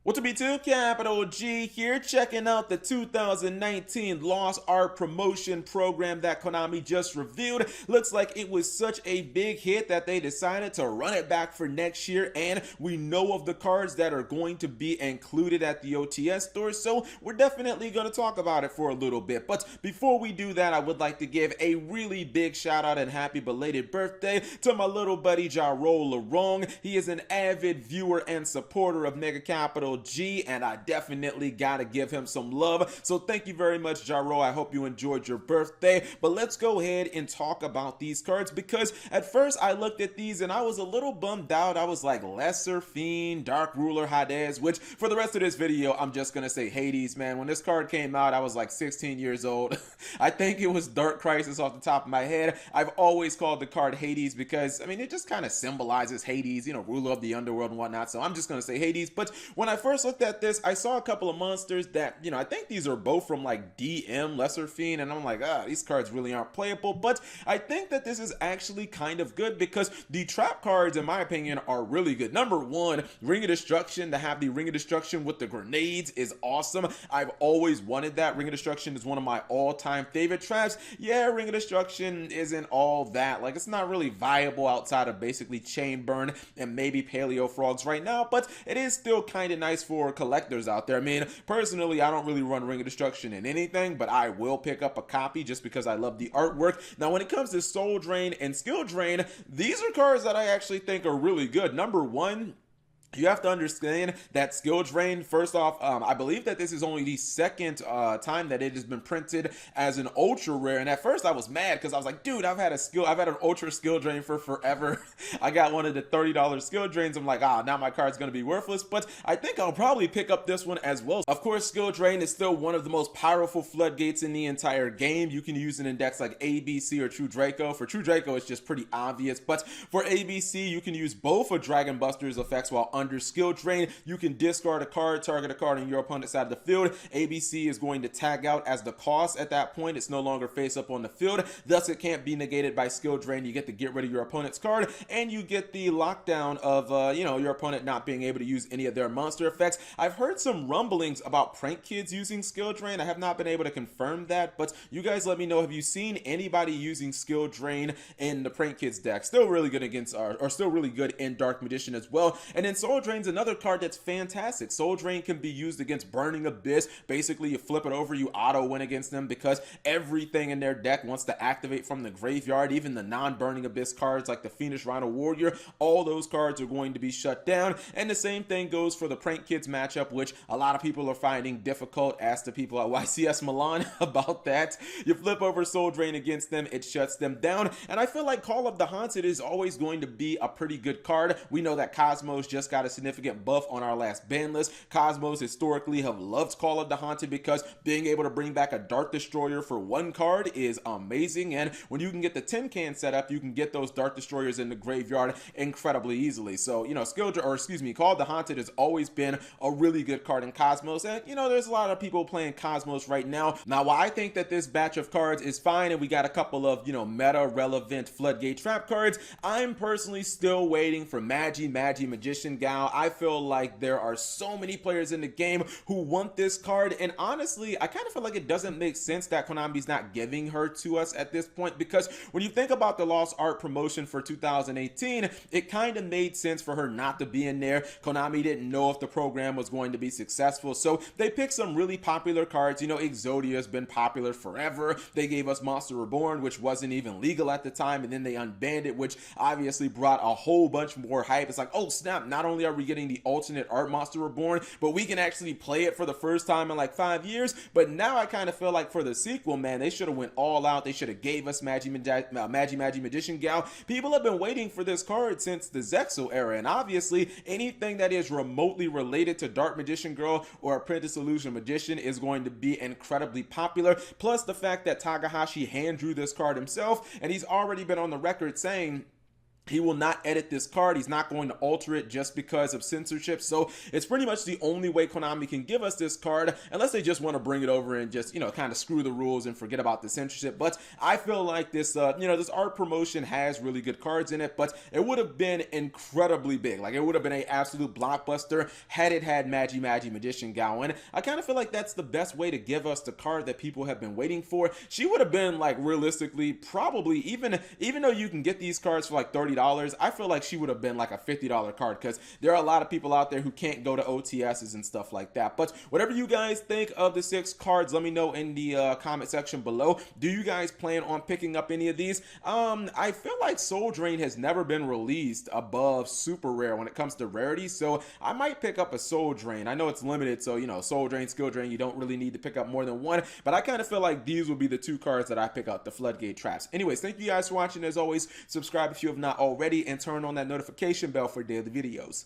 Well, to be two, capital G here, checking out the 2019 Lost Art promotion program that Konami just revealed. Looks like it was such a big hit that they decided to run it back for next year, and we know of the cards that are going to be included at the OTS store, so we're definitely going to talk about it for a little bit. But before we do that, I would like to give a really big shout out and happy belated birthday to my little buddy Yugioh. He is an avid viewer and supporter of Mega Capital G, and I definitely gotta give him some love. So thank you very much, Yugioh. I hope you enjoyed your birthday. But let's go ahead and talk about these cards, because at first I looked at these and I was a little bummed out. I was like, Lesser Fiend, Dark Ruler, Hades, which for the rest of this video I'm just gonna say Hades, man. When this card came out, I was like 16 years old. I think it was Dark Crisis off the top of my head. I've always called the card Hades because, I mean, it just kind of symbolizes Hades, you know, ruler of the underworld and whatnot. So I'm just gonna say Hades. But when I first looked at this, I saw a couple of monsters that, you know, I think these are both from like DM, Lesser Fiend, and I'm like, these cards really aren't playable. But I think that this is actually kind of good because the trap cards, in my opinion, are really good. Number one, Ring of Destruction. To have the Ring of Destruction with the grenades is awesome. I've always wanted that. Ring of Destruction is one of my all-time favorite traps. Yeah, Ring of Destruction isn't all that. Like, it's not really viable outside of basically Chain Burn and maybe Paleo Frogs right now, but it is still kind of nice for collectors out there. I mean, personally, I don't really run Ring of Destruction in anything, but I will pick up a copy just because I love the artwork. Now, when it comes to Soul Drain and Skill Drain, these are cards that I actually think are really good. Number one, you have to understand that Skill Drain, first off, I believe that this is only the second time that it has been printed as an ultra rare. And at first I was mad because I was like, dude, I've had an ultra Skill Drain for forever. I got one of the $30 Skill Drains. I'm like, now my card's going to be worthless. But I think I'll probably pick up this one as well. Of course, Skill Drain is still one of the most powerful floodgates in the entire game. You can use an index like ABC or True Draco. For True Draco, it's just pretty obvious. But for ABC, you can use both of Dragon Buster's effects while under Skill Drain. You can discard a card, target a card on your opponent's side of the field. ABC is going to tag out as the cost at that point. It's no longer face up on the field, thus it can't be negated by Skill Drain. You get to get rid of your opponent's card, and you get the lockdown of your opponent not being able to use any of their monster effects. I've heard some rumblings about Prank Kids using Skill Drain. I have not been able to confirm that, but you guys let me know. Have you seen anybody using Skill Drain in the Prank Kids deck? Still really good against or still really good in Dark Magician as well. And then Soul Drain's another card that's fantastic. Soul Drain can be used against Burning Abyss. Basically, you flip it over, you auto win against them because everything in their deck wants to activate from the graveyard. Even the non-Burning Abyss cards like the Fiendish Rhino Warrior, all those cards are going to be shut down. And the same thing goes for the Prank Kids matchup, which a lot of people are finding difficult. Ask the people at YCS Milan about that. You flip over Soul Drain against them, it shuts them down. And I feel like Call of the Haunted is always going to be a pretty good card. We know that Cosmos just got a significant buff on our last ban list. Cosmos historically have loved Call of the Haunted because being able to bring back a Dark Destroyer for one card is amazing. And when you can get the tin can set up, you can get those Dark Destroyers in the graveyard incredibly easily. So, you know, Call of the Haunted has always been a really good card in Cosmos. And, you know, there's a lot of people playing Cosmos right now. Now, while I think that this batch of cards is fine and we got a couple of, you know, meta relevant Floodgate trap cards, I'm personally still waiting for Magi Magician Gal. I feel like there are so many players in the game who want this card, and honestly, I kind of feel like it doesn't make sense that Konami's not giving her to us at this point, because when you think about the Lost Art promotion for 2018, it kind of made sense for her not to be in there. Konami didn't know if the program was going to be successful, so they picked some really popular cards. You know, Exodia has been popular forever. They gave us Monster Reborn, which wasn't even legal at the time, and then they unbanned it, which obviously brought a whole bunch more hype. It's like, oh snap, not only are we getting the alternate art Monster Reborn, but we can actually play it for the first time in like 5 years. But now I kind of feel like for the sequel, man, they should have went all out. They should have gave us Magi Magician Gal. People have been waiting for this card since the Zexal era, and obviously anything that is remotely related to Dark Magician Girl or Apprentice Illusion Magician is going to be incredibly popular. Plus the fact that Takahashi hand drew this card himself, and he's already been on the record saying He will not edit this card. He's not going to alter it just because of censorship. So it's pretty much the only way Konami can give us this card, unless they just want to bring it over and just, kind of screw the rules and forget about the censorship. But I feel like this, this art promotion has really good cards in it, but it would have been incredibly big. Like, it would have been an absolute blockbuster had it had Magi Magician Gao. And I kind of feel like that's the best way to give us the card that people have been waiting for. She would have been, like, realistically, probably, even though you can get these cards for like $30, I feel like she would have been like a $50 card, because there are a lot of people out there who can't go to OTSs and stuff like that. But whatever you guys think of the 6 cards, let me know in the comment section below. Do you guys plan on picking up any of these? I feel like Soul Drain has never been released above super rare when it comes to rarity, so I might pick up a Soul Drain. I know it's limited, so Soul Drain, Skill Drain, you don't really need to pick up more than one, but I kind of feel like these will be the 2 cards that I pick up, the Floodgate Traps. Anyways, thank you guys for watching. As always, subscribe if you have not already, and turn on that notification bell for daily videos.